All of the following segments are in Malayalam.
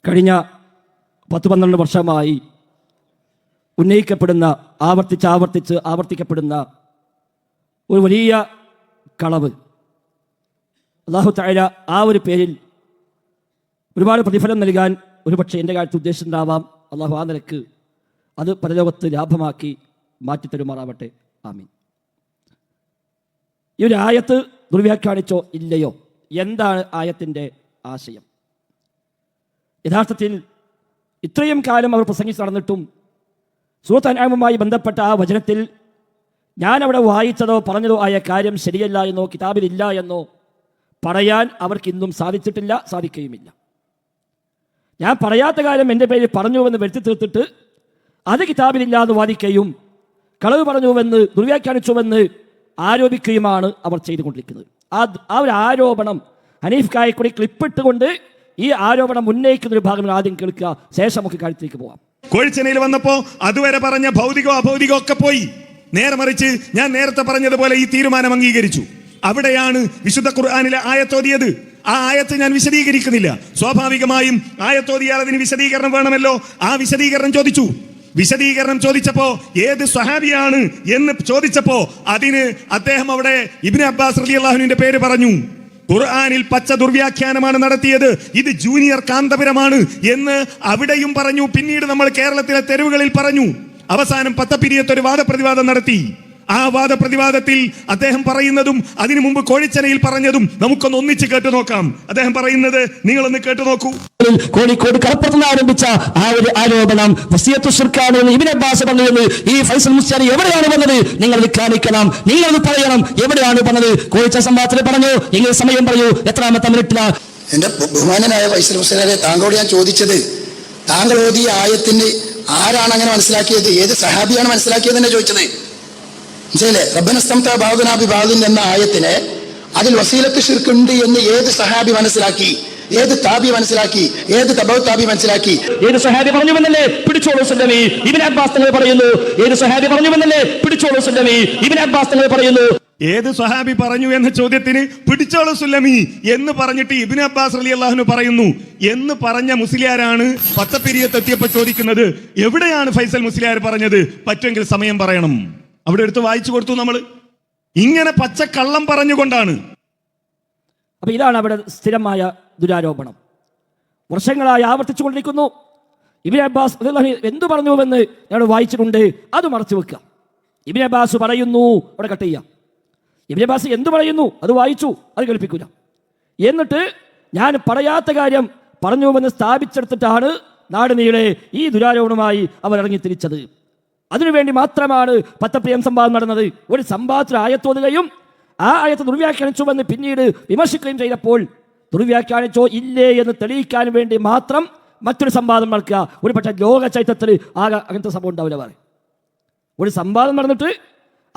കഴിഞ്ഞ 10-12 വർഷമായി ഉന്നയിക്കപ്പെടുന്ന ആവർത്തിക്കപ്പെടുന്ന ഒരു വലിയ കളവ്. അല്ലാഹു തആല ആ ഒരു പേരിൽ ഒരുപാട് പ്രതിഫലം നൽകാൻ ഒരുപക്ഷെ എൻ്റെ കാര്യത്തിൽ ഉദ്ദേശിച്ചിട്ടുണ്ടാവാം. അള്ളാഹു ആ നിലക്ക് അത് പരലോകത്ത് ലാഭമാക്കി മാറ്റിത്തരുമാറാവട്ടെ. ആമീൻ. ഈ ഒരു ആയത്ത് ദുർവ്യാഖ്യാനിച്ചോ ഇല്ലയോ? എന്താണ് ആയത്തിൻ്റെ ആശയം? യഥാർത്ഥത്തിൽ ഇത്രയും കാലം അവർ പ്രസംഗിച്ച് നടന്നിട്ടും സൂറത്ത് അൻആമുമായി ബന്ധപ്പെട്ട ആ വചനത്തിൽ ഞാൻ അവിടെ വായിച്ചതോ പറഞ്ഞതോ ആയ കാര്യം ശരിയല്ല എന്നോ കിതാബിലില്ല എന്നോ പറയാൻ അവർക്ക് ഇന്നും സാധിച്ചിട്ടില്ല, സാധിക്കുകയുമില്ല. ഞാൻ പറയാത്ത കാര്യം എൻ്റെ പേരിൽ പറഞ്ഞുവെന്ന് വരുത്തി തീർത്തിട്ട് അത് കിതാബിലില്ലാതെ വാദിക്കുകയും കളവ് പറഞ്ഞുവെന്ന് ദുർവ്യാഖ്യാനിച്ചുവെന്ന് ആരോപിക്കുകയുമാണ് അവർ ചെയ്തുകൊണ്ടിരിക്കുന്നത്. ആ ഒരു ആരോപണം ഹനീഫ് കായക്കൂടി ക്ലിപ്പിട്ടുകൊണ്ട് ഈ ആരോപണം ഉന്നയിക്കുന്ന ഒരു ഭാഗം ആദ്യം കേൾക്കുക, ശേഷം നമുക്ക് കാര്യത്തിലേക്ക് പോവാം. കോഴിച്ചനയിൽ വന്നപ്പോ അതുവരെ പറഞ്ഞ ഭൗതികോ അഭൗതികോ ഒക്കെ പോയി. നേരെ മറിച്ച് ഞാൻ നേരത്തെ പറഞ്ഞതുപോലെ ഈ തീരുമാനം അംഗീകരിച്ചു. അവിടെയാണ് വിശുദ്ധ ഖുർആനിലെ ആയത്തോതിയത്. ആ ആയത്ത് ഞാൻ വിശദീകരിക്കുന്നില്ല. സ്വാഭാവികമായും ആയത്തോതിയാൽ അതിന് വിശദീകരണം വേണമല്ലോ. ആ വിശദീകരണം ചോദിച്ചു. വിശദീകരണം ചോദിച്ചപ്പോ ഏത് സ്വഹാബിയാണ് എന്ന് ചോദിച്ചപ്പോ അതിന് അദ്ദേഹം അവിടെ ഇബ്നു അബ്ബാസ് റളിയല്ലാഹുവിന്റെ പേര് പറഞ്ഞു. ഖുർആനിൽ പച്ച ദുർവ്യാഖ്യാനമാണ് നടത്തിയത്, ഇത് ജൂനിയർ കാന്തപുരമാണ് എന്ന് അവിടെയും പറഞ്ഞു. പിന്നീട് നമ്മൾ കേരളത്തിലെ തെരുവുകളിൽ പറഞ്ഞു. അവസാനം പത്തപ്പിരിയത്ത് ഒരു വാദപ്രതിവാദം നടത്തി. ആ വാദപ്രതിവാദത്തിൽ അദ്ദേഹം പറയുന്നതും അതിനു മുമ്പ് കോഴിച്ചനയിൽ പറഞ്ഞതും നമുക്കൊന്ന് ഒന്നിച്ച് കേട്ടു നോക്കാം. അദ്ദേഹം പറയുന്നത് നിങ്ങളൊന്ന് കേട്ടു നോക്കൂ. കോഴിക്കോട് കടപ്പുറത്ത് ആരംഭിച്ച ആ ഒരു ആരോപണം വസിയത്തു ശിർക്കാണ് എന്ന് ഇബ്നു അബ്ബാസ് പറഞ്ഞത്. ഈ ഫൈസൽ മുസ്ലിയാർ എവിടെയാണ് വന്നത്? നിങ്ങൾ കാണിക്കണം, നിങ്ങൾ പറയണം, എവിടെയാണ് പറഞ്ഞത്? കോഴിച്ച സംവാദത്തിൽ പറഞ്ഞു. എങ്ങനെ സമയം പറയൂ, എത്രാമത്തെ മിനിറ്റിലാണ്? എന്റെ ബഹുമാനനായ ഫൈസൽ മുസ്ലിയാരെ, താങ്കളോട് ഞാൻ ചോദിച്ചത്, താങ്കൾ ഓതിയ ആയത്തിന് ആരാണ് അങ്ങനെ മനസ്സിലാക്കിയത്? ഏത് സഹാബിയാണ് മനസ്സിലാക്കിയത് എന്ന് ചോദിച്ചത്. മനസ്സിലെ റബ്ബനസ്തംത ബഅദുനാ ബിബഅദിൻ എന്ന ആയത്തിനെ അതിൽ വസീലത്ത് ശിർക്ക് എന്ന് ഏത് സഹാബി മനസ്സിലാക്കി? ഏത് താബി മനസ്സിലാക്കി? ഏത് തബഉ താബി മനസ്സിലാക്കി? ഏത് സഹാബി പറഞ്ഞുവെന്നല്ലേ പിടിച്ചോളൂ സുല്ലമി ഇബ്നു അബ്ബാസ് തങ്ങൾ പറയുന്നു. ഏത് സഹാബി പറഞ്ഞുവെന്നല്ലേ പിടിച്ചോളൂ സുല്ലമി ഇബ്നു അബ്ബാസ് തങ്ങൾ പറയുന്നു. ഏത് സ്വഹാബി പറഞ്ഞു എന്ന ചോദ്യത്തിന് പിടിച്ചോളൂ സുല്ലമി എന്ന് പറഞ്ഞിട്ട് ഇബ്നു അബ്ബാസ് റളിയല്ലാഹു പറയുന്നു എന്ന് പറഞ്ഞ മുസ്ലിയാരാണ് പത്തപ്പിരിയത്തെത്തിയപ്പോൾ ചോദിക്കുന്നത്, എവിടെയാണ് ഫൈസൽ മുസ്ലിയാർ പറഞ്ഞത്? പറ്റുമെങ്കിൽ സമയം പറയണം. അവിടെ എടുത്ത് വായിച്ചു കൊടുത്തു നമ്മൾ. ഇങ്ങനെ പച്ചക്കള്ളം പറഞ്ഞുകൊണ്ടാണ്. അപ്പൊ ഇതാണ് അവിടെ സ്ഥിരമായ ദുരാരോപണം. വർഷങ്ങളായി ആവർത്തിച്ചുകൊണ്ടിരിക്കുന്നു. ഇബ്നു അബ്ബാസ് എന്തു പറഞ്ഞുവെന്ന് ഞാൻ വായിച്ചിട്ടുണ്ട്, അത് മറച്ചു വെക്കുക. ഇബ്നു അബ്ബാസ് പറയുന്നു, അവിടെ കട്ട് ചെയ്യാം. ഇബ്നു അബ്ബാസ് എന്തു പറയുന്നു അത് വായിച്ചു, അത് കേൾപ്പിക്കൂല. എന്നിട്ട് ഞാൻ പറയാത്ത കാര്യം പറഞ്ഞുവെന്ന് സ്ഥാപിച്ചെടുത്തിട്ടാണ് നാട് നീളെ ഈ ദുരാരോപണമായി അവർ ഇറങ്ങി തിരിച്ചത്. അതിനുവേണ്ടി മാത്രമാണ് പത്തപ്പിയം സംവാദം നടന്നത്. ഒരു സംവാദത്തിൽ ആയത്തോതുകയും ആ ആയത്ത് ദുർവ്യാഖ്യാനിച്ചുവെന്ന് പിന്നീട് വിമർശിക്കുകയും ചെയ്തപ്പോൾ ദുർവ്യാഖ്യാനിച്ചോ ഇല്ലേ എന്ന് തെളിയിക്കാൻ വേണ്ടി മാത്രം മറ്റൊരു സംവാദം നടക്കുക. ഒരു പക്ഷേ ലോക ചരിത്രത്തിൽ ആകെ അങ്ങനത്തെ സംഭവം ഉണ്ടാവില്ല. പറയും ഒരു സംവാദം നടന്നിട്ട്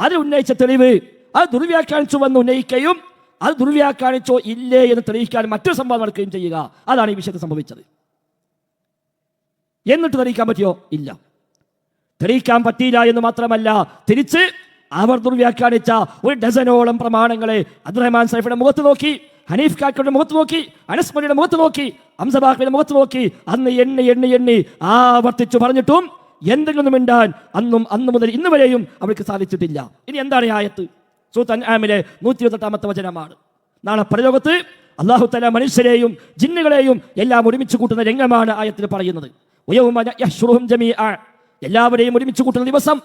അതിൽ ഉന്നയിച്ച തെളിവ് അത് ദുർവ്യാഖ്യാനിച്ചുവെന്ന് ഉന്നയിക്കുകയും അത് ദുർവ്യാഖ്യാനിച്ചോ ഇല്ലേ എന്ന് തെളിയിക്കാൻ മറ്റൊരു സംവാദം നടക്കുകയും ചെയ്യുക. അതാണ് ഈ വിഷയത്തിൽ സംഭവിച്ചത്. എന്നിട്ട് തെളിയിക്കാൻ പറ്റിയോ? ഇല്ല, തെളിയിക്കാൻ പറ്റിയില്ല എന്ന് മാത്രമല്ല, തിരിച്ച് അവർ ദുർവ്യാഖ്യാനിച്ച ഒരു ഡസനോളം പ്രമാണങ്ങളെ അബ്ദുറഹ്മാൻ സൈഫിയുടെ മുഖത്ത് നോക്കി, ഹനീഫ് കാക്കയുടെ മുഖത്ത് നോക്കി, അനസ് മലിയുടെ മുഖത്ത് നോക്കി, ഹംസബാഖിയുടെ മുഖത്ത് നോക്കി അന്ന് എണ്ണി ആവർത്തിച്ചു പറഞ്ഞിട്ടും എന്തെങ്കിലും മിണ്ടാൻ അന്ന് മുതൽ ഇന്ന് വരെയും അവർക്ക് സാധിച്ചിട്ടില്ല. ഇനി എന്താണ് ഈ ആയത്ത്? സൂറത്ത് അൻആമിലെ 128-ാമത്തെ വചനമാണ്. നാളെ പരലോകത്ത് അല്ലാഹു തആല മനുഷ്യരെയും ജിന്നുകളെയും എല്ലാം ഒരുമിച്ച് കൂട്ടുന്ന രംഗമാണ് ആയത്തിൽ പറയുന്നത്. വയൗമ യഹ്ശുറുഹും ജമീഅ, എല്ലാവരെയും ഒരുമിച്ച് കൂട്ടുന്ന ദിവസം.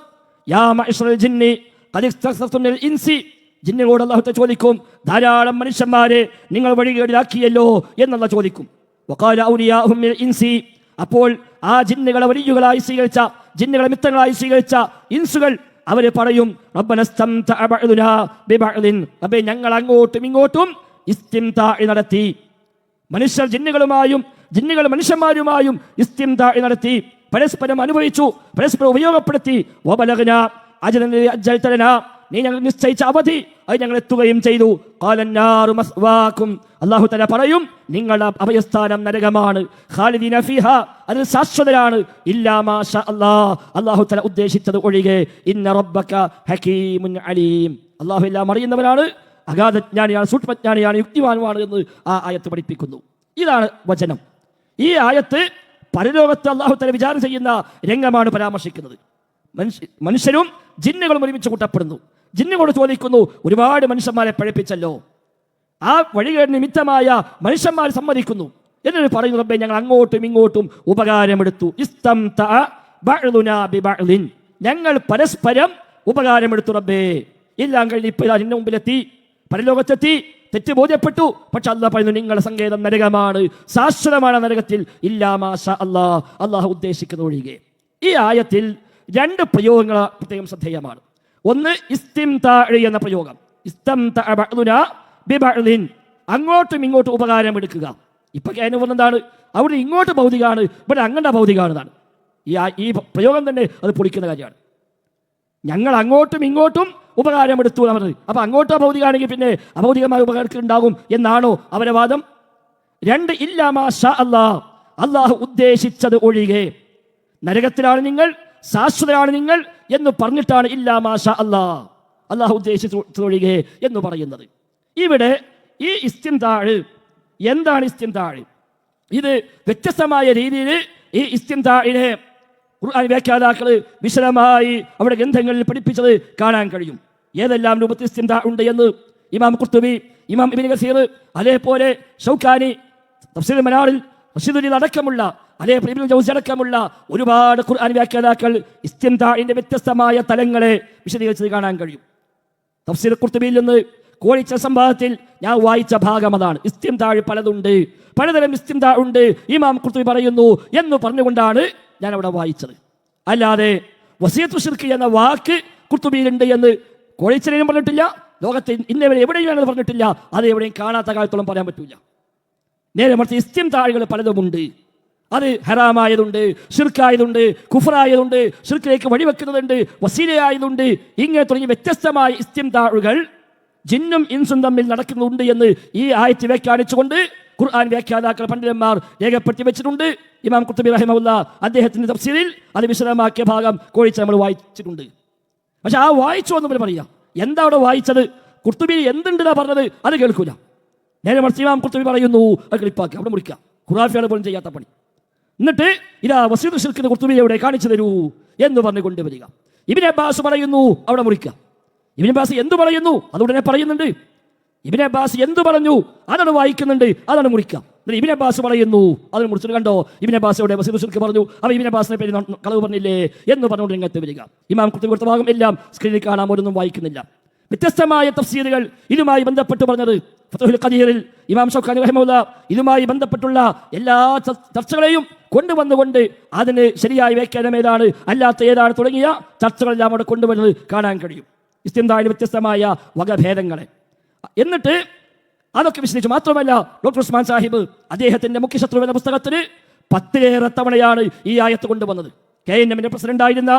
യാ മഅ്ശറൽ ജിന്നി ഖദ് ഇസ്തക്സർതും മിനൽ ഇൻസി, ജിന്നുകളോട് അല്ലാഹു തആല ചോദിക്കും, ധാരാളം മനുഷ്യന്മാരെ നിങ്ങൾ വഴികേടിലാക്കിയല്ലോ എന്നുള്ള ചോദിക്കും. വഖാല ഔലിയാഉഹും മിനൽ ഇൻസി, അപ്പോൾ ആ ജിന്നുകളെ വലിയുകളായി സ്വീകരിച്ച, ജിന്നുകളെ മിത്രങ്ങളായി സ്വീകരിച്ച ഇൻസുകൾ അവര് പറയും, റബ്ബനസ്തംതഅ ബഅദുനാ ബിബഅദിൻ, റബ്ബേ ഞങ്ങൾ അങ്ങോട്ടും ഇങ്ങോട്ടും ഇസ്തിംതാഇ നടത്തി. മനുഷ്യർ ജിന്നുകളുമായും ജിന്നുകൾ മനുഷ്യന്മാരുമായും ഇസ്തിംതാഇ നടത്തി, പരസ്പരം അനുഭവിച്ചു, പരസ്പരം ഉപയോഗപ്പെടുത്തി. വബലഗ്ന അജലൻ അജൽതലനാ, നീ ഞങ്ങൾ നിശ്ചയിച്ച അവധി അത് ഞങ്ങൾ എത്തുകയും ചെയ്തു. ഖാലന്നാറു മസ്വാകും, അല്ലാഹു തആല പറയും നിങ്ങളുടെ അഭയസ്ഥാനം നരകമാണ്. ഖാലിദീന ഫീഹാ, അതിൽ ശാശ്വതരാണ്. ഇല്ലാ മാ ഷാ അല്ലാഹ്, അല്ലാഹു തആല ഉദ്ദേശിച്ചത് ഒഴികെ. ഇന്ന റബ്ബക ഹകീമുൻ അലീം, അല്ലാഹു എല്ലാം അറിയുന്നവനാണ്, അഗാധജ്ഞാനിയാണ്, സൂക്ഷ്മജ്ഞാനിയാണ്, യുക്തിമാനുമാണ് എന്ന് ആ ആയത്ത് പഠിപ്പിക്കുന്നു. ഇതാണ് വചനം. ഈ ആയത്ത് പരലോകത്ത് അള്ളാഹു തആല വിചാരണ ചെയ്യുന്ന രംഗമാണ് പരാമർശിക്കുന്നത്. മനുഷ്യരും ജിന്നുകളും ഒരുമിച്ച് കൂട്ടപ്പെടുന്നു. ജിന്നുകളോട് ചോദിക്കുന്നു, ഒരുപാട് മനുഷ്യന്മാരെ പഴപ്പിച്ചല്ലോ, ആ വഴികേട് നിമിത്തമായ മനുഷ്യന്മാർ സമ്മതിക്കുന്നു. എന്നിട്ട് പറയുന്നു, റബ്ബേ ഞങ്ങൾ അങ്ങോട്ടും ഇങ്ങോട്ടും ഉപകാരമെടുത്തു. ഇസ്തംതഅ ബഅ്ദുനാ ബിബഅ്ദിൻ, ഞങ്ങൾ പരസ്പരം ഉപകാരമെടുത്തു റബ്ബേ. എല്ലാം കഴിഞ്ഞ് ഇപ്പോൾ നിന്റെ മുമ്പിലെത്തി, പരലോകത്തെത്തി, തെറ്റ് ബോധ്യപ്പെട്ടു. പക്ഷെ അല്ലാഹ് പറയുന്നു, നിങ്ങളുടെ സങ്കേതം നരകമാണ്, ശാശ്വതമാണ് നരകത്തിൽ, ഇല്ലാ മാഷാ അല്ലാഹ്, അള്ളാഹു ഉദ്ദേശിക്കുന്ന ഒഴികെ. ഈ ആയത്തിൽ 2 പ്രയോഗങ്ങൾ പ്രത്യേകം ശ്രദ്ധേയമാണ്. ഒന്ന് ഇസ്തിംതാഇ എന്ന പ്രയോഗം. ഇസ്തംതഅ ബഅ്ദുനാ ബിബഅ്ദിൻ, അങ്ങോട്ടും ഇങ്ങോട്ടും ഉപകാരമെടുക്കുക. ഇപ്പൊ അനുഭവം എന്താണ്? അവിടെ ഇങ്ങോട്ട് ഭൗതികമാണ്, ഇവിടെ അങ്ങോട്ട് ഭൗതികമാണെന്നാണ്. ഈ പ്രയോഗം തന്നെ അത് പൊളിക്കുന്ന കാര്യമാണ്. ഞങ്ങൾ അങ്ങോട്ടും ഇങ്ങോട്ടും ഉപകാരമെടുത്തു എന്നത്. അപ്പൊ അങ്ങോട്ടോ ഭൗതികമാണെങ്കിൽ പിന്നെ അഭൗതികമായ ഉപകാരം ഉണ്ടാകും എന്നാണോ അവരുടെ വാദം? 2 ഇല്ലാ മാഷാ അല്ലാഹ്, അള്ളാഹു ഉദ്ദേശിച്ചത് ഒഴികെ. നരകത്തിലാണ് നിങ്ങൾ, ശാശ്വതരാണ് നിങ്ങൾ എന്ന് പറഞ്ഞിട്ടാണ് ഇല്ലാ മാഷാ അല്ലാഹ്, അള്ളാഹു ഉദ്ദേശിച്ചതൊഴികെ എന്ന് പറയുന്നത്. ഇവിടെ ഈ ഇസ്തിംതാഴ് എന്താണ്? ഇസ്തിംതാഴ് ഇത് വ്യത്യസ്തമായ രീതിയിൽ ഈ ഇസ്തിംതാഴിനെ ഖുർആൻ വ്യാഖ്യാതാക്കൾ വിശദമായി അവിടെ ഗ്രന്ഥങ്ങളിൽ പഠിപ്പിച്ചത് കാണാൻ കഴിയും. ഏതെല്ലാം രൂപത്തിൽ ഇസ്തിംതാ ഉണ്ട് എന്ന് ഇമാം ഖുർത്തുബി, ഇമാം ഇബ്നു കസീർ, അതേപോലെ ഷൗക്കാനി തഫ്സീർ മനാറിൽ, റഷീദുൽ അടക്കമുള്ള, അതേപോലെ ഇബ്നുൽ ജൗസി അടക്കമുള്ള ഒരുപാട് ഖുർആൻ വ്യാഖ്യാതാക്കൾ ഇസ്തിംതാഇന്റെ വ്യത്യസ്തമായ തലങ്ങളെ വിശദീകരിച്ചത് കാണാൻ കഴിയും. തഫ്സീർ ഖുർത്തുബിയിൽ നിന്ന് കോഴിച്ച സംവാദത്തിൽ ഞാൻ വായിച്ച ഭാഗം അതാണ്. ഇസ്തിംതാഴ് പലതുണ്ട്, പലതരം ഇസ്തിംതാ ഉണ്ട് ഇമാം ഖുർത്തുബി പറയുന്നു എന്ന് പറഞ്ഞുകൊണ്ടാണ് ഞാൻ അവിടെ വായിച്ചത്. അല്ലാതെ വസിയത്തു ശിർക്ക് എന്ന വാക്ക് ഖുർത്തുബിയിലുണ്ട് എന്ന് കോഴിച്ചലും പറഞ്ഞിട്ടില്ല, ലോകത്തെ ഇന്നവരെ എവിടെയും പറഞ്ഞിട്ടില്ല. അത് എവിടെയും കാണാത്ത കാലത്തോളം പറയാൻ പറ്റില്ല. നേരെ മറിച്ച് ഇസ്തിംതാഴുകൾ പലതുമുണ്ട്. അത് ഹറാമായതുണ്ട്, ഷിർക്കായതുണ്ട്, കുഫറായതുണ്ട്, ഷിർക്കിലേക്ക് വഴിവെക്കുന്നതുണ്ട്, വസീലയായതുണ്ട്. ഇങ്ങനെ തുടങ്ങി വ്യത്യസ്തമായ ഇസ്തിംതാഴുകൾ ജിന്നും ഇൻസും തമ്മിൽ നടക്കുന്നുണ്ട് എന്ന് ഈ ആയത്ത് വ്യാഖ്യാനിച്ചുകൊണ്ട് ഖുർആൻ വ്യാഖ്യാതാക്കൾ പണ്ഡിതന്മാർ രേഖപ്പെടുത്തി വെച്ചിട്ടുണ്ട്. ഇമാം ഖുർത്തുബി റഹിമഹുല്ലാഹ് അദ്ദേഹത്തിന്റെ തഫ്സീറിൽ അത് വിശദമാക്കിയ ഭാഗം കോഴിച്ച് നമ്മൾ വായിച്ചിട്ടുണ്ട്. പക്ഷെ ആ വായിച്ചു എന്ന് പറയാം, എന്താ അവിടെ വായിച്ചത്? ഖുർത്തുബി എന്തുണ്ടെന്നാ പറഞ്ഞത് അത് കേൾക്കൂല. നേരെ മറിച്ച് ഇമാം ഖുർത്തുബി പറയുന്നു, അത് ക്ലിപ്പാക്കി അവിടെ മുറിക്കുക. ഖുറാഫിയാണ് പോലും ചെയ്യാത്ത പണി. എന്നിട്ട് ഇതാ വസീദ് ഷിർക്കിന് ഖുർത്തുബി എവിടെ കാണിച്ചു തരൂ എന്ന് പറഞ്ഞു കൊണ്ടുവരിക. ഇബ്നു അബ്ബാസ് പറയുന്നു, അവിടെ മുറിക്കുക. ഇബ്നു അബ്ബാസ് എന്ത് പറയുന്നു അതുടനെ പറയുന്നുണ്ട്. ഇബ്നു അബ്ബാസ് എന്ത് പറഞ്ഞു അതാണ് വായിക്കുന്നുണ്ട്, അതാണ് മുറിക്കുക. ഇബ്നു അബ്ബാസ് പറയുന്നു, അതിന് മുറിച്ചിട്ട് കണ്ടോ ഇബ്നു അബ്ബാസ് എവിടെ വസീദ് ഷിർക്ക് പറഞ്ഞു, അവ ഇബ്നു അബ്ബാസിനെ പേര് കളവ് പറഞ്ഞില്ലേ എന്ന് പറഞ്ഞുകൊണ്ട് രംഗത്ത് വരിക. ഇമാം ഖുർത്തുബി കൊടുത്ത ഭാഗം എല്ലാം സ്ക്രീനിൽ കാണാൻ ഒന്നും വായിക്കുന്നില്ല. വ്യത്യസ്തമായ തഫ്സീറുകൾ ഇതുമായി ബന്ധപ്പെട്ട് പറഞ്ഞത് ഫത്ഹുൽ ഖദീറിൽ ഇമാം ഷൗക്കാനി റഹിമഹുല്ലാഹ് ഇതുമായി ബന്ധപ്പെട്ടുള്ള എല്ലാ ചർച്ചകളെയും കൊണ്ടുവന്നുകൊണ്ട് അതിന് ശരിയായ വ്യാഖ്യാനം ഏതാണ്, അല്ലാത്ത ഏതാണ് തുടങ്ങിയ ചർച്ചകളെല്ലാം അവിടെ കൊണ്ടുവരുന്നത് കാണാൻ കഴിയും. ഇസ്തിംതാഇന്റെ വ്യത്യസ്തമായ വകഭേദങ്ങളെ എന്നിട്ട് അതൊക്കെ വിശദീകരിച്ചു. മാത്രമല്ല ഡോക്ടർ ഉസ്മാൻ സാഹിബ് അദ്ദേഹത്തിന്റെ മുഖ്യശത്രു എന്ന പുസ്തകത്തിന് 10 തവണയാണ് ഈ ആയത്ത് കൊണ്ടുവന്നത്. KNM പ്രസിഡന്റായിരുന്ന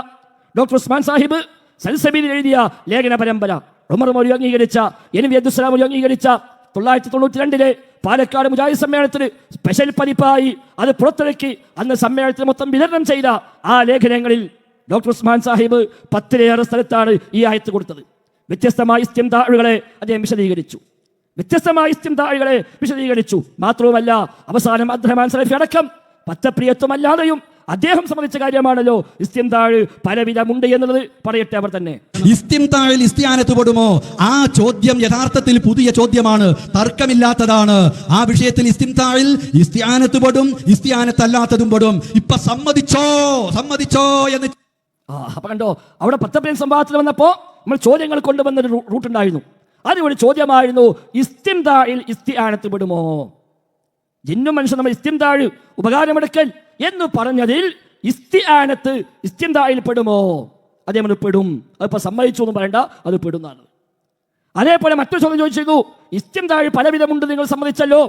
ഡോക്ടർ ഉസ്മാൻ സാഹിബ് സൽസബീലിൽ എഴുതിയ ലേഖന പരമ്പര ഉമർ മൗലവി അംഗീകരിച്ച, NV അബ്ദുസ്സലാം മൗലവി അംഗീകരിച്ച 1992 പാലക്കാട് മുജാഹിദ് സമ്മേളനത്തിന് സ്പെഷ്യൽ പതിപ്പായി അത് പുറത്തിറക്കി അന്ന് സമ്മേളനത്തിൽ മൊത്തം വിതരണം ചെയ്ത ആ ലേഖനങ്ങളിൽ ഡോക്ടർ ഉസ്മാൻ സാഹിബ് 10 സ്ഥലത്താണ് ഈ ആയത്ത് കൊടുത്തത്. വ്യത്യസ്തമായ ഇസ്തിംതാഉകളെ അദ്ദേഹം വിശദീകരിച്ചു. മാത്രവുമല്ല അവസാനം അബ്ദുറഹ്മാൻ സലഫി അടക്കം പത്തപ്രിയത്വമല്ലാതെയും അദ്ദേഹം സംബന്ധിച്ച കാര്യമാണല്ലോ ഇസ്തിംതാഴ് പലവിധമുണ്ട് എന്നുള്ളത് പറയട്ടെ അവർ തന്നെ. ഇസ്തിംതാഴിൽ ഇസ്തിയാനത്ത് പെടുമോ? ആ ചോദ്യം യഥാർത്ഥത്തിൽ പുതിയ ചോദ്യമാണ്, തർക്കമില്ലാത്തതാണ്. ആ വിഷയത്തിൽ ഇസ്തിംതാഴിൽ ഇസ്തിയാനത്ത് പെടും, ഇസ്തിയാനത്തല്ലാത്തതും പെടും. ഇപ്പൊ സമ്മതിച്ചോ എന്ന് അപ്പൊ കണ്ടോ, അവിടെ പത്തപ്രിയൻ സംവാദത്തിൽ വന്നപ്പോ നമ്മൾ ചോദ്യങ്ങൾ കൊണ്ടുവന്നൊരു റൂട്ടുണ്ടായിരുന്നു. അതുപോലെ ചോദ്യമായിരുന്നു, ഇസ്തിംതാഴിൽ ഇസ്തിയാനത്ത് പെടുമോ? ജിന്നും മനുഷ്യൻ നമ്മൾ ഇസ്തിംതാഴ് ഉപകാരമെടുക്കൽ എന്ന് പറഞ്ഞതിൽ ഇസ്തിആനത്ത് ഇസ്തിംതാഇൽ പെടുമോ? അതേപോലെ പെടും. അതിപ്പോ സമ്മതിച്ചു എന്ന് പറയണ്ട, അത് പെടുന്നതാണ്. അതേപോലെ മറ്റൊരു ചോദ്യം ചോദിച്ചിരുന്നു, ഇസ്തിംതാഴ് പലവിധമുണ്ട് നിങ്ങൾ സമ്മതിച്ചല്ലോ,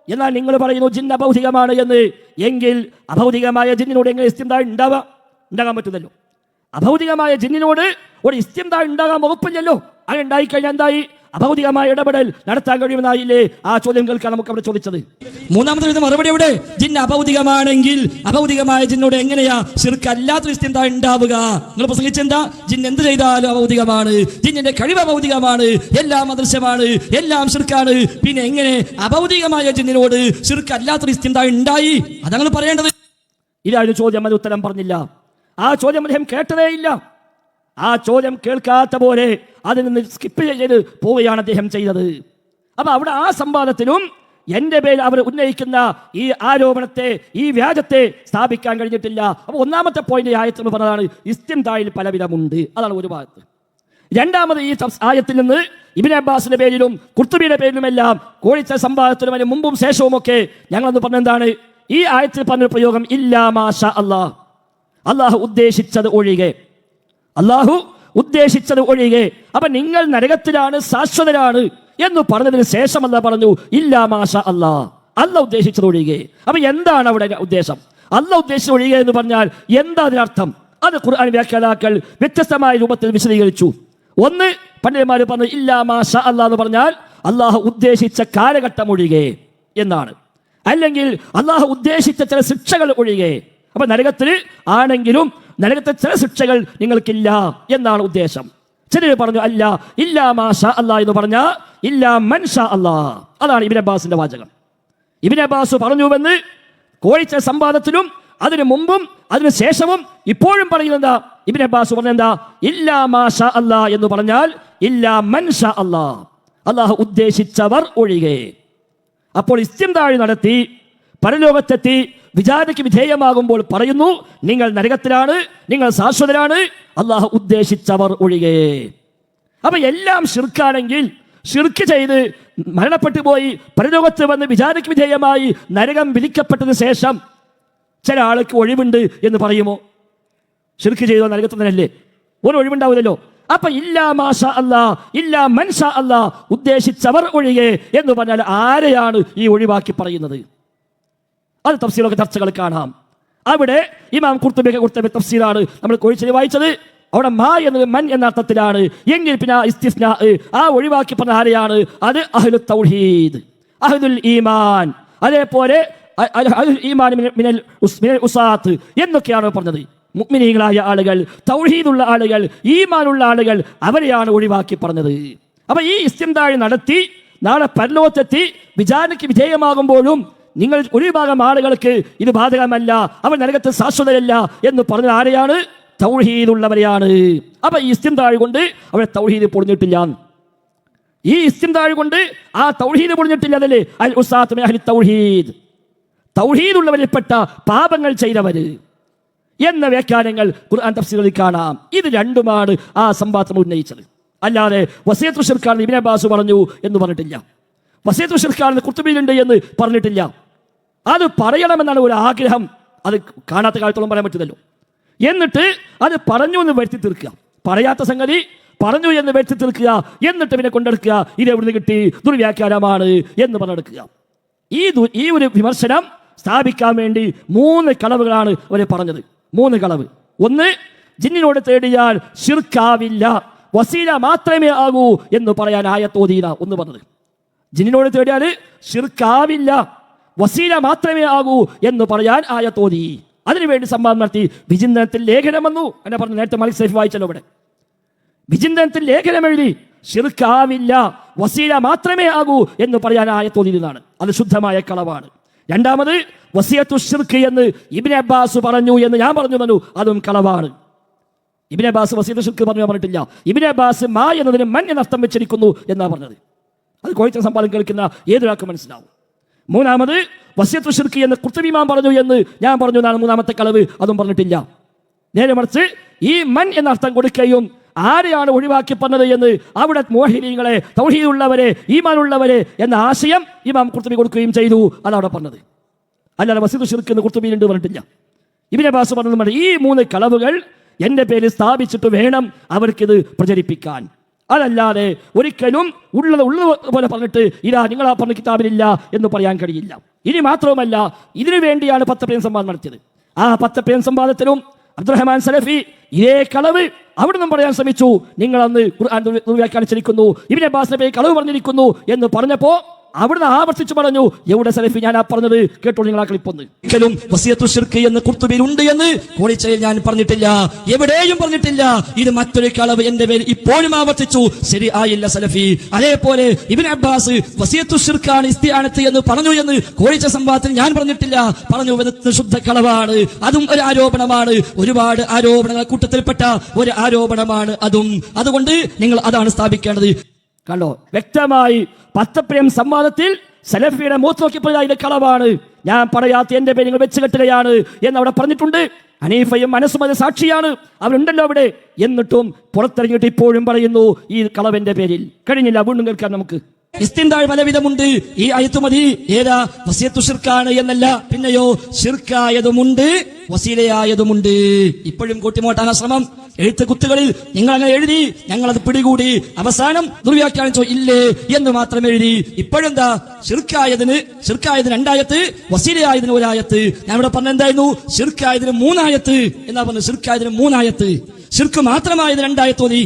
എന്നാൽ നിങ്ങൾ പറയുന്നു ജിന്ന് അഭൗതികമാണ് എന്ന്. എങ്കിൽ അഭൗതികമായ ജിന്നിനോട് എങ്ങനെ ഇസ്തിംതാഴ് ഉണ്ടാകാൻ പറ്റുന്നല്ലോ? അഭൗതികമായ ജിന്നിനോട് ഒരു ഇസ്തിംതാഴ് ഉണ്ടാകാൻ വകുപ്പില്ലല്ലോ. അത് ഉണ്ടായിക്കഴിഞ്ഞാൽ എന്തായി? അഭൗതികമായ ഇടപെടൽ നടത്താൻ കഴിയുമെന്നായില്ലേ ആ ചോദ്യം കേൾക്കാൻ നമുക്ക് അവിടെ ചോദിച്ചത്. മൂന്നാമത്തെ മറുപടി എവിടെ? ജിന്ന് അഭൗതികമാണെങ്കിൽ അഭൗതികമായ ജിന്നോട് എങ്ങനെയാ ശിർക്ക് അല്ലാത്തൊരു ഇസ്തിംതാ ഉണ്ടാവുക? നിങ്ങൾ പ്രസംഗിച്ചെന്താ? ജിന്ന് എന്ത് ചെയ്താലും അഭൗതികമാണ്, ജിന്നിന്റെ കഴിവ് അഭൗതികമാണ്, എല്ലാം അദൃശ്യമാണ്, എല്ലാം ശിർക്കാണ്. പിന്നെ എങ്ങനെ അഭൗതികമായ ജിന്നിനോട് ശിർക്ക് അല്ലാത്തൊരു ഇസ്തിംതാ ഉണ്ടായി? അതങ്ങൾ പറയേണ്ടത്. ഇതായിരുന്നു ചോദ്യം. അത് ഉത്തരം പറഞ്ഞില്ല. ആ ചോദ്യം അദ്ദേഹം കേട്ടതേയില്ല. ആ ചോദ്യം കേൾക്കാത്ത പോലെ അതിൽ നിന്ന് സ്കിപ്പ് ചെയ്ത് പോവുകയാണ് അദ്ദേഹം ചെയ്തത്. അപ്പൊ അവിടെ ആ സംവാദത്തിലും എന്റെ പേര് അവർ ഉന്നയിക്കുന്ന ഈ ആരോപണത്തെ, ഈ വ്യാജത്തെ സ്ഥാപിക്കാൻ കഴിഞ്ഞിട്ടില്ല. അപ്പൊ ഒന്നാമത്തെ പോയിന്റ് ആയത്തിൽ പറഞ്ഞതാണ് ഇസ്തിംതായിൽ പലവിധമുണ്ട്. അതാണ് ഒരു ഭാഗത്ത്. രണ്ടാമത് ഈ ആയത്തിൽ നിന്ന് ഇബ്നു അബ്ബാസിന്റെ പേരിലും ഖുർത്തുബിയുടെ പേരിലുമെല്ലാം കോഴിച്ച സംവാദത്തിലും അതിന് മുമ്പും ശേഷവും ഒക്കെ ഞങ്ങളൊന്ന് പറഞ്ഞെന്താണ് ഈ ആയത്തിൽ പറഞ്ഞ പ്രയോഗം ഇല്ലാ മാഷാ അല്ലാഹ്, അള്ളാഹു ഉദ്ദേശിച്ചത് ഒഴികെ, അള്ളാഹു ഉദ്ദേശിച്ചത് ഒഴികെ. അപ്പൊ നിങ്ങൾ നരകത്തിലാണ്, ശാശ്വതരാണ് എന്ന് പറഞ്ഞതിന് ശേഷം അല്ലാഹ് പറഞ്ഞു ഇല്ലാ മാഷാ അല്ലാഹ്, അല്ലാഹ് ഉദ്ദേശിച്ചത് ഒഴികെ. അപ്പൊ എന്താണ് അവിടെ ഉദ്ദേശം? അല്ലാഹ് ഉദ്ദേശിച്ചത് ഒഴികെ എന്ന് പറഞ്ഞാൽ എന്താ അതിനർത്ഥം? അത് ഖുർആൻ വ്യാഖ്യാതാക്കൾ വ്യത്യസ്തമായ രൂപത്തിൽ വിശദീകരിച്ചു. ഒന്ന്, പണ്ഡിതന്മാർ പറഞ്ഞു ഇല്ലാ മാഷാ അല്ലാഹ് എന്ന് പറഞ്ഞാൽ അള്ളാഹു ഉദ്ദേശിച്ച കാലഘട്ടം ഒഴികെ എന്നാണ്. അല്ലെങ്കിൽ അള്ളാഹു ഉദ്ദേശിച്ച ചില ശിക്ഷകൾ ഒഴികെ. അപ്പൊ നരകത്തിൽ ആണെങ്കിലും നരകത്തെ ചില ശിക്ഷകൾ നിങ്ങൾക്കില്ല എന്നാണ് ഉദ്ദേശം. ചിലർ പറഞ്ഞു അല്ല, ഇല്ലാ മാഷാ അല്ലാഹ് എന്ന് പറഞ്ഞാൽ ഇല്ലാ മൻ ഷാ അല്ലാഹ്. അതാണ് ഇബ്നു അബ്ബാസിന്റെ വാചകം. ഇബ്നു അബ്ബാസ് പറഞ്ഞുവെന്ന് കോഴിച്ച സംവാദത്തിലും അതിനു മുമ്പും അതിനു ശേഷവും ഇപ്പോഴും പറയുന്നത് ഇബ്നു അബ്ബാസ് പറഞ്ഞെന്താ ഇല്ലാ മാഷാ അല്ലാഹ് എന്ന് പറഞ്ഞാൽ ഇല്ലാ മൻ ഷാ അല്ലാഹ്, അല്ലാഹു ഉദ്ദേശിച്ചവർ ഒഴികെ. അപ്പോൾ ഇസ്തിംതാഴ് നടത്തി പരലോകത്തെത്തി വിചാരണയ്ക്ക് വിധേയമാകുമ്പോൾ പറയുന്നു നിങ്ങൾ നരകത്തിലാണ്, നിങ്ങൾ ശാശ്വതരാണ്, അള്ളാഹു ഉദ്ദേശിച്ചവർ ഒഴികെ. അപ്പൊ എല്ലാം ശിർക്കാണെങ്കിൽ ശിർക്ക് ചെയ്ത് മരണപ്പെട്ടു പോയി പരലോകത്ത് വന്ന് വിചാരണയ്ക്ക് വിധേയമായി നരകം വിധിക്കപ്പെട്ടതിന് ശേഷം ചില ആൾക്ക് ഒഴിവുണ്ട് എന്ന് പറയുമോ? ശിർക്ക് ചെയ്തോ നരകത്തിൽ തന്നെയല്ലേ, ഒരു ഒഴിവുണ്ടാവില്ലല്ലോ. അപ്പൊ ഇല്ലാ മാഷാ അല്ലാഹ്, ഇല്ലാ മൻ ഷാ അല്ലാഹ്, ഉദ്ദേശിച്ചവർ ഒഴികെ എന്ന് പറഞ്ഞാൽ ആരെയാണ് ഈ ഒഴിവാക്കി പറയുന്നത്? അത് തഫ്സീലൊക്കെ ചർച്ചകൾ കാണാം. അവിടെ ഇമാം ഖുർത്തുബിയൊക്കെ കൊടുത്ത തഫ്സീലാണ് നമ്മൾ കോഴിച്ചത് വായിച്ചത്. അവിടെ മാ എന്നത് മൻ എന്ന അർത്ഥത്തിലാണ്. എങ്കിൽ പിന്നെ ഇസ്തിസ്നാ, ആ ഒഴിവാക്കി പറഞ്ഞ ആരെയാണ്? അത് അഹ്ലുൽ തൗഹീദ്, അഹ്ലുൽ ഈമാൻ, അതേപോലെ അഹ്ലുൽ ഈമാൻ മിനൽ ഉസാത്ത് എന്നൊക്കെയാണ് പറഞ്ഞത്. മുഅ്മിനീങ്ങളായ ആളുകൾ, തൗഹീദുള്ള ആളുകൾ, ഈമാനുള്ള ആളുകൾ, അവരെയാണ് ഒഴിവാക്കി പറഞ്ഞത്. അപ്പൊ ഈ ഇസ്തിംതാഴ് നടത്തി നാളെ പരലോകത്തെത്തി വിചാരണയ്ക്ക് വിധേയമാകുമ്പോഴും നിങ്ങൾ ഒരു വിഭാഗം ആളുകൾക്ക് ഇത് ബാധകമല്ല, അവർ നരകത്തിൽ ശാശ്വതരല്ല എന്ന് പറഞ്ഞത് ആരെയാണ്? തൗഹീദുള്ളവരെയാണ്. അപ്പൊ ഈ ഇസ്തിംതാഴ് കൊണ്ട് അവരെ തൗഹീദ് പൊളിഞ്ഞിട്ടില്ല. ഈ ഇസ്തിംതാഴ് കൊണ്ട് ആ തൗഹീദ് പൊളിഞ്ഞിട്ടില്ല. അതല്ലേ അൽ ഉസാത്ത് മിൻ അഹ്ലി തൗഹീദ്, തൗഹീദുള്ളവരിൽപ്പെട്ട പാപങ്ങൾ ചെയ്തവര് എന്ന വ്യാഖ്യാനങ്ങൾ ഖുർആൻ തഫ്സീറിൽ കാണാം. ഇത് രണ്ടുമാണ് ആ സംവാദം ഉന്നയിച്ചത്. അല്ലാതെ വസിയത്തുൽ ശിർക്കാണ് ഇബ്നു അബ്ബാസ് പറഞ്ഞു എന്ന് പറഞ്ഞിട്ടില്ല, വസിയത്തുൽ ശിർക്കാണ് ഖുർത്തുബിയിലുണ്ട് എന്ന് പറഞ്ഞിട്ടില്ല. അത് പറയണമെന്നാണ് ഒരു ആഗ്രഹം. അത് കാണാത്ത കാലത്തോളം പറയാൻ പറ്റില്ലല്ലോ. എന്നിട്ട് അത് പറഞ്ഞു എന്ന് വരുത്തി തീർക്കുക, പറയാത്ത സംഗതി പറഞ്ഞു എന്ന് വരുത്തി തീർക്കുക, എന്നിട്ട് പിന്നെ കൊണ്ടെടുക്കുക ഇത് എവിടുന്ന് കിട്ടി, ദുർവ്യാഖ്യാനമാണ് എന്ന് പറഞ്ഞെടുക്കുക. ഈ ഒരു വിമർശനം സ്ഥാപിക്കാൻ വേണ്ടി 3 കളവുകളാണ് അവർ പറഞ്ഞത്. 3 കളവ്. ഒന്ന്, ജിന്നിനോട് തേടിയാൽ ശിർക്കാവില്ല, വസീല മാത്രമേ ആകൂ എന്ന് പറയാൻ ആയത്തോദീന ഒന്ന് പറഞ്ഞത്. ജിന്നിനോട് തേടിയാൽ ശിർക്കാവില്ല, വസീല മാത്രമേ ആകൂ എന്ന് പറയാൻ ആയത്തോദി. അതിനുവേണ്ടി സംവാദം നടത്തി. വിചിന്തനത്തിൽ ലേഖനം വന്നു. എന്നെ പറഞ്ഞു, നേരത്തെ മലിക് സൈഫ് വായിച്ചല്ലോ. ഇവിടെ വിചിന്തനത്തിൽ ലേഖനം എഴുതി ശിർക്കാവില്ല, വസീല മാത്രമേ ആകൂ എന്ന് പറയാൻ ആയത്തോദിയതാണ്. അത് ശുദ്ധമായ കളവാണ്. രണ്ടാമത്, വസിയത്തു ശിർക്ക് എന്ന് ഇബ്നു അബ്ബാസ് പറഞ്ഞു എന്ന് ഞാൻ പറഞ്ഞു, അതും കളവാണ്. ഇബ്നു അബ്ബാസ് വസിയത്തു ശിർക്ക് പറഞ്ഞിട്ടില്ല. ഇബ്നു അബ്ബാസ് മാ എന്നതിന് മൻ എന്ന അർത്ഥം വെച്ചിരിക്കുന്നു എന്നാ പറഞ്ഞത്. അത് കോഴിച്ച സംവാദം കേൾക്കുന്ന ഏതൊരാൾക്ക് മനസ്സിലാവും. മൂന്നാമത്, വസിയത്തു ശിർക്ക് എന്ന് ഖുർത്തുബി ഇമാം പറഞ്ഞു എന്ന് ഞാൻ പറഞ്ഞു എന്നാണ് 3ാമത്തെ കളവ്. അതും പറഞ്ഞിട്ടില്ല. നേരെ മറിച്ച് ഈ മൻ എന്ന അർത്ഥം കൊടുക്കുകയും ആരെയാണ് ഒഴിവാക്കി പറഞ്ഞത് എന്ന് അവിടെ മോഹിനീങ്ങളെ, തൗഹീദുള്ളവരെ, ഈമാനുള്ളവരെ എന്ന ആശയം ഇമാം ഖുർത്തുബി കൊടുക്കുകയും ചെയ്തു. അതവിടെ പറഞ്ഞത്. അല്ലാതെ വസിയത്തു ശിർക്ക് എന്ന് ഖുർത്തുബിയിലുണ്ട് പറഞ്ഞിട്ടില്ല. ഇബ്നു അബ്ബാസ് പറഞ്ഞത് ഈ 3 കളവുകൾ എൻ്റെ പേരിൽ സ്ഥാപിച്ചിട്ട് വേണം അവർക്കിത് പ്രചരിപ്പിക്കാൻ. അതല്ലാതെ ഒരിക്കലും ഉള്ളത് പോലെ പറഞ്ഞിട്ട് ഇതാ നിങ്ങൾ ആ പറഞ്ഞ കിതാബിലില്ല എന്ന് പറയാൻ കഴിയില്ല. ഇനി മാത്രവുമല്ല, ഇതിനു വേണ്ടിയാണ് 10 പേർ സംവാദം നടത്തിയത്. ആ 10 പേർ സംവാദത്തിലും അബ്ദുറഹ്മാൻ സലഫി ഇതേ കളവ് അവിടുന്ന് പറയാൻ ശ്രമിച്ചു. നിങ്ങൾ അന്ന് ഖുർആൻ ദുർവ്യാഖ്യാനിച്ചിരിക്കുന്നു, ഇബ്നു അബ്ബാസിനെ പേര് കളവ് പറഞ്ഞിരിക്കുന്നു എന്ന് പറഞ്ഞപ്പോ അവിടുന്ന് ആവർത്തിച്ചു പറഞ്ഞു, എവിടെ സലഫി ഞാൻ ആ പറഞ്ഞത് കേട്ടോ നിങ്ങൾ ആ ക്ലിപ്പൊന്ന്. ഒരിക്കലും വസിയത്തു ശിർക്ക് എന്ന് ഖുർത്തുബിയിൽ ഉണ്ട് എന്ന് കോളിച്ചയിൽ ഞാൻ പറഞ്ഞിട്ടില്ല, എവിടെയും പറഞ്ഞിട്ടില്ല. ഇത് മറ്റൊരു കളവ് എന്റെ പേര് ഇപ്പോഴും ആവർത്തിച്ചു, ശരി ആയില്ല സലഫി. അതേപോലെ ഇബ്നു അബ്ബാസ് വസിയത്തു ശിർക്കാണ് ഇസ്തിആനത്ത് എന്ന് പറഞ്ഞു എന്ന് കോളിച്ച സംവാദത്തിൽ ഞാൻ പറഞ്ഞിട്ടില്ല, പറഞ്ഞു ഇത് ശുദ്ധ കളവാണ്, അതും ഒരു ആരോപണമാണ്. ഒരുപാട് ആരോപണങ്ങൾ കൂട്ടത്തിൽപ്പെട്ട ഒരു ആരോപണമാണ് അതും. അതുകൊണ്ട് നിങ്ങൾ അതാണ് സ്ഥാപിക്കേണ്ടത്. കണ്ടോ, വ്യക്തമായി പത്തപ്രിയം സംവാദത്തിൽ സലഫിയുടെ മൂത്ത് നോക്കി പറഞ്ഞ ഇത് കളവാണ്, ഞാൻ പറയാത്ത എന്റെ പേര് നിങ്ങൾ വെച്ച് കെട്ടുകയാണ് എന്ന് അവിടെ പറഞ്ഞിട്ടുണ്ട്. ഹനീഫയും മനസ്സും അത് സാക്ഷിയാണ്, അവരുണ്ടല്ലോ അവിടെ. എന്നിട്ടും പുറത്തിറങ്ങിയിട്ട് ഇപ്പോഴും പറയുന്നു ഈ കളവിന്റെ പേരിൽ. കഴിഞ്ഞില്ല, വീണ്ടും കേൾക്കാം നമുക്ക്. ഇസ്തിൻതാഴ് പലവിധമുണ്ട്. ഈ ആയത്ത് മതി. ഏതാ? വസിയത്തു ശിർക്കാണ് എന്നല്ല, പിന്നെയോ ശിർക്കായതുമുണ്ട് വസീലയായതുമുണ്ട്. ഇപ്പോഴും കൂട്ടിമോട്ടാണ് ശ്രമം. എഴുത്ത് കുത്തുകളിൽ നിങ്ങൾ അങ്ങനെ എഴുതി, ഞങ്ങളത് പിടികൂടി, അവസാനം ദുർവ്യാഖ്യാനിച്ചോ ഇല്ലേ എന്ന് മാത്രം എഴുതി. ഇപ്പോഴെന്താ? ശിർക്കായതിന് 2 ആയത്ത്, വസീലയായതിന് 1 ആയത്ത്. ഞാൻ ഇവിടെ പറഞ്ഞ എന്തായിരുന്നു? ശിർക്കായതിന് 3 ആയത്ത് എന്നാ പറഞ്ഞു. ശിർക്കായതിന് 3 ആയത്ത്, ശിർക്ക് മാത്രമായത് 2 ആയത്ത് ഓതി.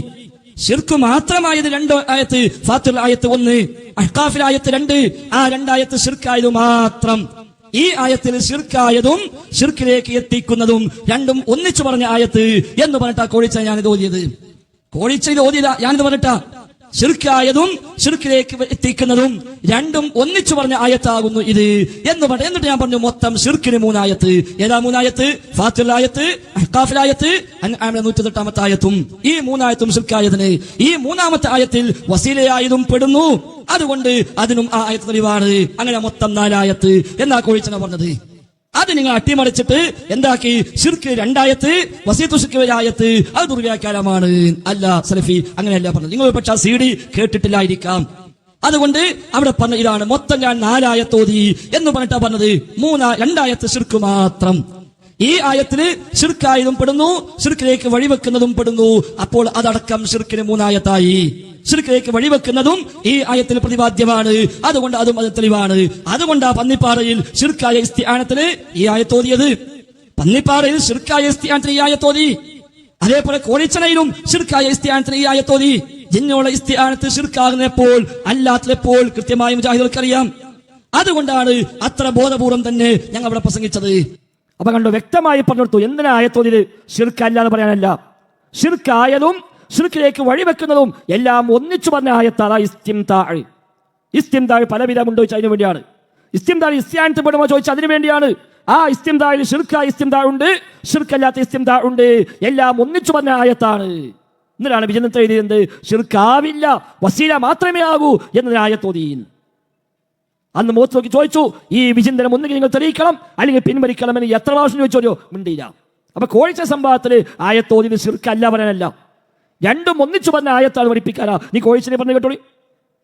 ശിർക്ക് മാത്രമായത് 2 ആയത്ത്, ഫാത്തിർ ആയത്ത് 1, അഹ്കാഫിൽ ആയത്ത് 2, ആ 2 ആയത്ത് ശിർക്കായത് മാത്രം. ഈ ആയത്തിൽ ശിർക്കായതും ശിർക്കിലേക്ക് എത്തിക്കുന്നതും രണ്ടും ഒന്നിച്ചു പറഞ്ഞ ആയത്ത് എന്ന് പറഞ്ഞിട്ടാ കോഴിച്ച ഞാനിത് ഓതിയത്. കോഴിച്ചയിൽ ഓതിയതാ ഞാനിത് പറഞ്ഞിട്ടാ. ശിർക്കായതും ശിർക്കിലേക്ക് എത്തിക്കുന്നതും രണ്ടും ഒന്നിച്ചു പറഞ്ഞ ആയത്താകുന്നു ഇത് എന്ന് പറഞ്ഞു. എന്നിട്ട് ഞാൻ പറഞ്ഞു മൊത്തം ശിർക്കിന് 3 ആയത്ത്. ഏതാ 3 ആയത്ത്? ഫാത്തിർ ആയത്ത്, അഹ്കാഫിൽ ആയത്ത്, അൻആം 108 ആയത്തും. ഈ 3 ആയത്തും ശിർക്കായതിന്. ഈ 3-ാമത്തെ ആയത്തിൽ വസീലയായതും പെടുന്നു. അതുകൊണ്ട് അതിനും ആ ആയത്ത് തെളിവാണ്. അങ്ങനെ മൊത്തം 4 ആയത്ത് എന്നാ കോഴിച്ചന പറഞ്ഞത്. അത് നിങ്ങൾ അട്ടിമറിച്ചിട്ട് എന്താക്കി? ശിർക്ക് 2 ആയത്ത്, വസിയത്തു ശിർക്ക് 1 ആയത്ത്, അത് ദുർവ്യാഖ്യാനമാണ്. അല്ല സലഫി, അങ്ങനെയല്ല പറഞ്ഞത്. നിങ്ങൾ പക്ഷെ CD കേട്ടിട്ടില്ലായിരിക്കാം. അതുകൊണ്ട് അവിടെ പറഞ്ഞ ഇതാണ്. മൊത്തം ഞാൻ 4 ആയത്ത് ഓതി എന്ന് പറഞ്ഞിട്ടാ പറഞ്ഞത്. 2 ആയത്ത് ശിർക്ക് മാത്രം. ഈ ആയത്തിന് ശിർക്കായതും പെടുന്നു, ശിർക്കിലേക്ക് വഴിവെക്കുന്നതും പെടുന്നു. അപ്പോൾ അതടക്കം ശിർക്കിന് 3 ആയത്തായി. ശിർക്കിലേക്ക് വഴിവെക്കുന്നതും ഈ ആയത്തിൽ പ്രതിപാദ്യമാണ്. അതുകൊണ്ട് അതും അത് തെളിവാണ്. അതുകൊണ്ടാ പന്നിപ്പാറയിൽ ശിർക്കായ ഇസ്തിആനത്തിന് ഈ ആയത്തോതിയത്. പന്നിപ്പാറയിൽ ശിർക്കായ ഇസ്തിആനത്തിന് ഈ ആയത്തോതി. അതേപോലെ കോളിച്ചനയിലും ശിർക്കായ ഇസ്തിആനത്തിന് ഈ ആയത്തോതി. ജിന്നോളെ ഇസ്തിആനത്ത് ശിർക്കാകുന്നപ്പോൾ അല്ലാത്തപ്പോൾ കൃത്യമായി മുജാഹിദുകൾക്കറിയാം. അതുകൊണ്ടാണ് അത്ര ബോധപൂർവം തന്നെ ഞങ്ങൾ അവിടെ പ്രസംഗിച്ചത്. അപ്പൊ കണ്ടു, വ്യക്തമായി പറഞ്ഞെടുത്തു. എന്തിനാ ആയത്തോതിയത്? ശിർക്കല്ല എന്ന് പറയാനല്ല, ശിർക്കായതും ശിർക്കിലേക്ക് വഴിവെക്കുന്നതും എല്ലാം ഒന്നിച്ചു പറഞ്ഞ ആയത്താണ് ഇസ്തിംതാഴ്. ഇസ്തിംതാഴ് പലവിധമുണ്ടോ ചോദിച്ചാൽ അതിനു വേണ്ടിയാണ്. ഇസ്തിംതാഴ് ഇസ്തിആനത്ത് പെടുമോ ചോദിച്ചാൽ അതിനു വേണ്ടിയാണ്. ആ ഇസ്തിംതാഴിൽ ശിർക്കായ ഇസ്തിംതാഴ് ഉണ്ട്, ശിർക്കല്ലാത്ത ഇസ്തിംതാഴ് ഉണ്ട്, എല്ലാം ഒന്നിച്ചു പറഞ്ഞ ആയത്താണ്. എന്നിട്ടാണ് വിജയനത്തെ എഴുതിയത് ശിർക്കാവില്ല, വസീല മാത്രമേ ആകൂ എന്നതിന് ആയത്തോതി. അന്ന് മുഖത്ത് നോക്കി ചോദിച്ചു, ഈ വിചിന്തനം ഒന്നുകിൽ നിങ്ങൾ തെളിയിക്കണം അല്ലെങ്കിൽ പിൻവലിക്കണമെന്ന് എത്ര പ്രാവശ്യം ചോദിച്ചോ? മിണ്ടിയില്ല. അപ്പൊ കോഴിച്ച സംഭവത്തിൽ ആയത്തോതിന് ശിർക്കല്ല പറയാനല്ല, രണ്ടും ഒന്നിച്ചു പറഞ്ഞ ആയത്താണ് പഠിപ്പിക്കാനാ. നീ കോഴിച്ചിനെ പറഞ്ഞു കേട്ടോളി.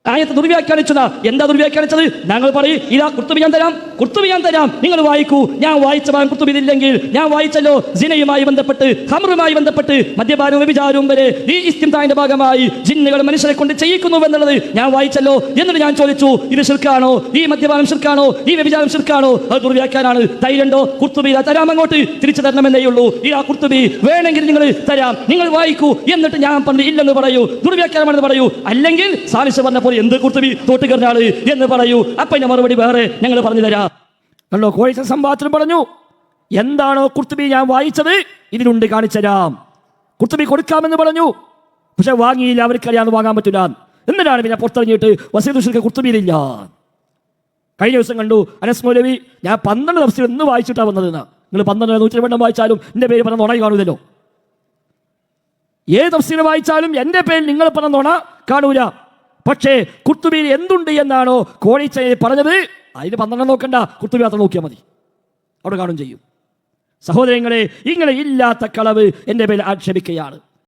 ആയത്ത് ദുർവ്യാഖ്യാനിച്ചതാ. എന്താ ദുർവ്യാഖ്യാനിച്ചത്? ഞങ്ങൾ പറയും ഇതാ കുർത്തുബി ഞാൻ തരാം, കുർത്തുബി ഞാൻ തരാം, നിങ്ങൾ വായിക്കൂ. ഞാൻ വായിച്ച ഭാഗം കുർത്തുബി ഇല്ലെങ്കിൽ ഞാൻ വായിച്ചല്ലോ. സിനയുമായി ബന്ധപ്പെട്ട്, ഖംറുമായി ബന്ധപ്പെട്ട്, മദ്യപാനവും വ്യഭിചാരവും വരെ ഈ ഇസ്തിംതാഇന്റെ ഭാഗമായി ജിന്നുകൾ മനുഷ്യരെ കൊണ്ട് ചെയ്യിക്കുന്നു എന്നുള്ളത് ഞാൻ വായിച്ചല്ലോ. എന്നിട്ട് ഞാൻ ചോദിച്ചു, ഇത് ശിർക്കാണോ? ഈ മദ്യപാനം ശിർക്കാണോ? ഈ വ്യഭിചാരം ശിർക്കാണോ? അത് ദുർവ്യാഖ്യാനാണ്. തൈരുണ്ടോ? കുർത്തുബി തരാം, അങ്ങോട്ട് തിരിച്ചു തരണമെന്നേ ഉള്ളൂ. ഈ ആ കുർത്തുബി വേണമെങ്കിൽ നിങ്ങൾ തരാം, നിങ്ങൾ വായിക്കൂ. എന്നിട്ട് ഞാൻ പറഞ്ഞു ഇല്ലെന്ന് പറയൂ, ദുർവ്യാഖ്യാനമാണെന്ന് പറയൂ. അല്ലെങ്കിൽ സാലിസ് പറഞ്ഞ എന്ത് കുർത്തുബി തോട്ടുകറിഞ്ഞാള് എന്ന് പറയൂ. അപ്പൊ എന്റെ മറുപടി വേറെ ഞങ്ങൾ പറഞ്ഞു തരാം. കണ്ടോ, കോഴിച്ച സംവാദത്തിലും പറഞ്ഞു എന്താണോ കുർത്തുബി ഞാൻ വായിച്ചത് ഇതിലുണ്ട്, കാണിച്ചുതരാം. കുർത്തുബി കൊടുക്കാമെന്ന് പറഞ്ഞു, പക്ഷെ വാങ്ങിയില്ല, അവർക്കറിയാന്ന് വാങ്ങാൻ പറ്റില്ല. എന്നിട്ടാണ് പിന്നെ പുറത്തിറങ്ങിയിട്ട് വസീദ് ശിർക്ക് കുർത്തുബിയിലില്ല. കഴിഞ്ഞ ദിവസം കണ്ടു അനസ് മൗലവി ഞാൻ 12 തഫ്സീർ ഇന്ന് വായിച്ചിട്ടാണ് വന്നതെന്ന്. നിങ്ങൾ 12 102 വായിച്ചാലും എന്റെ പേര് പറഞ്ഞ നുണ കാണൂലല്ലോ. ഏത് തഫ്സീർ വായിച്ചാലും എന്റെ പേരിൽ നിങ്ങൾ പറഞ്ഞ നുണ കാണൂല. പക്ഷേ കുർത്തുബിയിൽ എന്തുണ്ട് എന്നാണോ കോഴിച്ചയെ പറഞ്ഞത്, അതിന് 12 നോക്കണ്ട, കുർത്തുബി മാത്രം നോക്കിയാൽ മതി, അവിടെ കാണും ചെയ്യും. സഹോദരങ്ങളെ, ഇങ്ങനെ ഇല്ലാത്ത കളവ് എൻ്റെ പേരിൽ ആക്ഷേപിക്കുകയാണ്.